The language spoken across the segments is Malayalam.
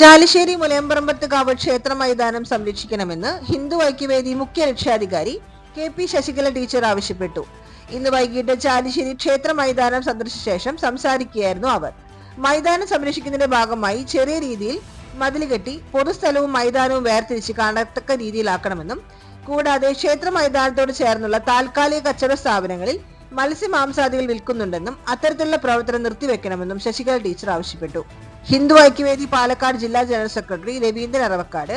ചാലിശ്ശേരി മുലയമ്പറമ്പത്തുകാവ് ക്ഷേത്ര മൈതാനം സംരക്ഷിക്കണമെന്ന് ഹിന്ദു ഐക്യവേദി മുഖ്യ രക്ഷാധികാരി കെ.പി. ശശികല ടീച്ചർ ആവശ്യപ്പെട്ടു. ഇന്ന് വൈകിട്ട് ചാലിശ്ശേരി ക്ഷേത്ര മൈതാനം സന്ദർശിച്ച ശേഷം സംസാരിക്കുകയായിരുന്നു അവർ. മൈതാനം സംരക്ഷിക്കുന്നതിന്റെ ഭാഗമായി ചെറിയ രീതിയിൽ മതിൽ കെട്ടി പൊതുസ്ഥലവും മൈതാനവും വേർതിരിച്ച് കാണത്തക്ക രീതിയിലാക്കണമെന്നും, കൂടാതെ ക്ഷേത്ര മൈതാനത്തോട് ചേർന്നുള്ള താൽക്കാലിക കച്ചവട സ്ഥാപനങ്ങളിൽ മത്സ്യമാംസാദികൾ വിൽക്കുന്നുണ്ടെന്നും അത്തരത്തിലുള്ള പ്രവർത്തനം നിർത്തിവെക്കണമെന്നും ശശികല ടീച്ചർ ആവശ്യപ്പെട്ടു. ഹിന്ദു ഐക്യവേദി പാലക്കാട് ജില്ലാ general secretary Raveendran Aravakkad,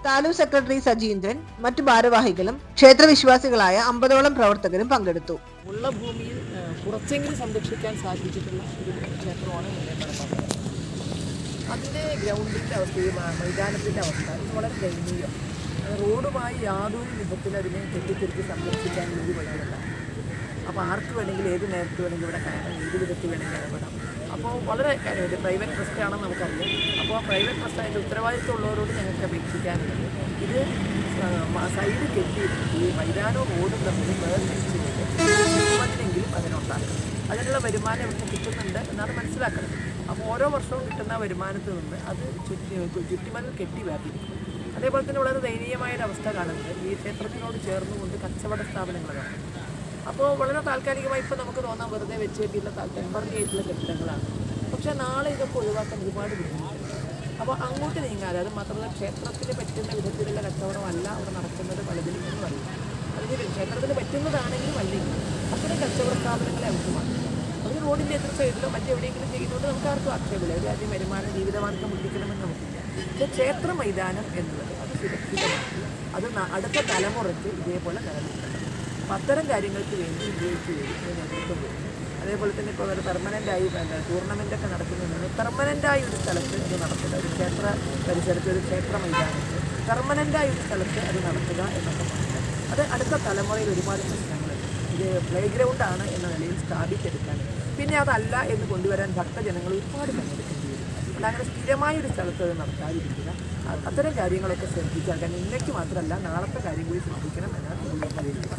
taluk secretary Sajeendran, മറ്റു ഭാരവാഹികളും ക്ഷേത്രവിശ്വാസികളായ 50ഓളം പ്രവർത്തകരും പങ്കെടുത്തു. ഉള്ള ഭൂമിയിൽ കുറച്ചെങ്കിലും സംരക്ഷിക്കാൻ സാധിച്ചിട്ടുള്ള ഒരു ക്ഷേത്രമാണ് മുലയമ്പറമ്പ്. അതിൻ്റെ ഗ്രൗണ്ടിൻ്റെ അവസ്ഥയും മൈതാനത്തിൻ്റെ അവസ്ഥ ഇത് വളരെ ദയനീയം. റോഡുമായി യാതൊരു വിധത്തിൽ അതിനെ കെട്ടിത്തിരുത്തി സംരക്ഷിക്കാൻ ഒരു വഴിയല്ല. അപ്പോൾ ആർക്ക് വേണമെങ്കിൽ ഏത് നേരത്ത് വേണമെങ്കിൽ ഇവിടെ കയറാം, ഏത് വിധത്തിൽ വേണമെങ്കിൽ ഇടപെടാം. അപ്പോൾ വളരെ കാര്യമില്ല. പ്രൈവറ്റ് ട്രസ്റ്റ് ആണെന്ന് നമുക്കറിയാം. അപ്പോൾ ആ പ്രൈവറ്റ് ട്രസ്റ്റ് അതിൻ്റെ ഉത്തരവാദിത്വം ഉള്ളവരോട് ഞങ്ങൾക്ക് അപേക്ഷിക്കാനുള്ളത് ഇത് സൈഡ് കെട്ടി ഈ മൈതാനവും റോഡും തമ്മിൽ വേർതിരിച്ചെങ്കിലും അതിനുണ്ടാകും. അതിനുള്ള വരുമാനം ഇവിടെ കിട്ടുന്നുണ്ട് എന്നാണ് മനസ്സിലാക്കുന്നത്. അപ്പോൾ ഓരോ വർഷവും കിട്ടുന്ന വരുമാനത്തിൽ നിന്ന് അത് ചുറ്റിമതിൽ കെട്ടി വേർതിരിക്കും. അതേപോലെ തന്നെ വളരെ ദയനീയമായൊരവസ്ഥ കാണുന്നത് ഈ ക്ഷേത്രത്തിനോട് ചേർന്നുകൊണ്ട് കച്ചവട സ്ഥാപനങ്ങളാണ്. അപ്പോൾ വളരെ താൽക്കാലികമായി ഇപ്പോൾ നമുക്ക് തോന്നാൻ വെറുതെ വെച്ച് കെട്ടിയിട്ടുള്ള ടെമ്പററി ആയിട്ടുള്ള കെട്ടിടങ്ങളാണ്. പക്ഷേ നാളെ ഇതൊക്കെ ഒഴിവാക്കാൻ ഒരുപാട് ബുദ്ധിമുട്ടുണ്ട്. അപ്പോൾ അങ്ങോട്ട് നീങ്ങാതെ, അത് മാത്രമല്ല ക്ഷേത്രത്തിന് പറ്റുന്ന വിധത്തിലുള്ള കച്ചവടമല്ല അവിടെ നടക്കുന്നത് പലതിലും എന്ന് പറയും. അതിന് ക്ഷേത്രത്തിന് പറ്റുന്നതാണെങ്കിലും അല്ലെങ്കിൽ അത്തരം കച്ചവട സ്ഥാപനങ്ങളെ ആവശ്യമാണ്. അത് റോഡിൻ്റെ എത്ര സൈഡിലോ മറ്റെവിടെയെങ്കിലും ചെയ്യുന്നതുകൊണ്ട് നമുക്ക് ആർക്കും ആക്ഷേപമില്ല. ഒരു ആദ്യം വരുമാനം ജീവിതമാർഗം മുട്ടിക്കണമെന്ന് നമുക്കില്ല. പക്ഷേ ക്ഷേത്ര മൈതാനം എന്നുള്ളത് അത് സുരക്ഷിതമാക്കി അത് അടുത്ത തലമുറയ്ക്ക് ഇതേപോലെ നിലനിൽക്കണം. അപ്പോൾ അത്തരം കാര്യങ്ങൾക്ക് വേണ്ടി ഉപയോഗിച്ച് നേതൃത്വം വരും. അതേപോലെ തന്നെ ഇപ്പോൾ ഒരു പെർമനൻ്റായി ടൂർണമെൻ്റൊക്കെ നടക്കുന്നതിന് പെർമനൻ്റായി ഒരു സ്ഥലത്ത് അത് നടത്തുക, ഒരു ക്ഷേത്ര പരിസരത്ത് ഒരു ക്ഷേത്ര മൈതാനത്ത് പെർമനൻ്റായി ഒരു സ്ഥലത്ത് അത് നടത്തുക എന്നൊക്കെ പറഞ്ഞാൽ അത് അടുത്ത തലമുറയിൽ ഒരുപാട് പ്രശ്നങ്ങളുണ്ട്. ഇത് പ്ലേ ഗ്രൗണ്ടാണ് എന്ന നിലയിൽ സ്ഥാപിച്ചെടുക്കാൻ, പിന്നെ അതല്ല എന്ന് കൊണ്ടുവരാൻ ഭക്തജനങ്ങൾ ഒരുപാട് പങ്കെടുക്കേണ്ടി വരും. അതുകൊണ്ട് അങ്ങനെ സ്ഥിരമായൊരു സ്ഥലത്ത് അത് നടത്താതിരിക്കുക, അത്തരം കാര്യങ്ങളൊക്കെ ശ്രദ്ധിക്കുക. കാരണം ഇന്നേക്ക് മാത്രമല്ല നാളത്തെ കാര്യം കൂടി ശ്രദ്ധിക്കണം എന്നാണ് പറയുന്നത്.